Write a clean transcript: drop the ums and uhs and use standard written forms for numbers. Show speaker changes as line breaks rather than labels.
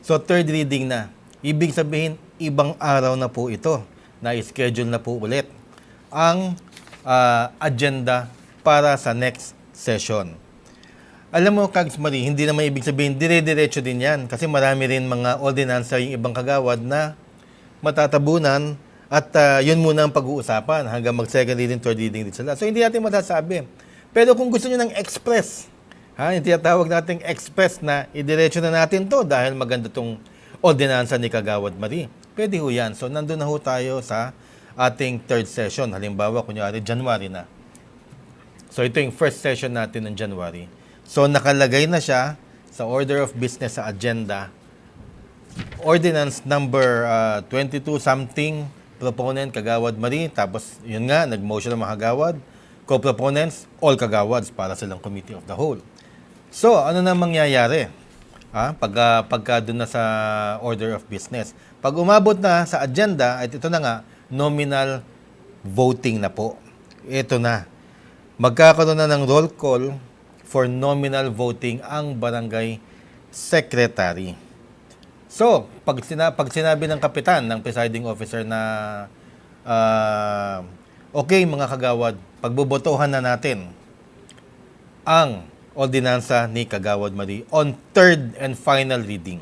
So, third reading na. Ibig sabihin, ibang araw na po ito na schedule na po ulit ang agenda para sa next session. Alam mo, Kags Marie, hindi naman ibig sabihin, dire-diretso din yan. Kasi marami rin mga ordinansa yung ibang kagawad na matatabunan at yun muna ang pag-uusapan hanggang mag-second reading, third reading din sila. So, hindi natin masasabi. Pero kung gusto nyo ng express, yung tinatawag nating express na idiretso na natin to dahil maganda tong ordinansa ni Kagawad Marie, pwede ho yan. So, nandun na ho tayo sa ating third session. Halimbawa, kunyari, January na. So, ito yung first session natin ng January. So, nakalagay na siya sa order of business sa agenda. Ordinance number 22 something, proponent Kagawad Marie. Tapos, yun nga, nag-motion ng mga kagawad. Co-proponents, all kagawads para silang committee of the whole. So, ano na mangyayari? Pagka doon na sa order of business. Pag umabot na sa agenda, at ito na nga, nominal voting na po. Ito na. Magkakaroon na ng roll call for nominal voting ang barangay secretary. So, pag sinabi ng kapitan, ng presiding officer na okay mga kagawad, pagbobotohan na natin ang ordinansa ni Kagawad Marie on third and final reading.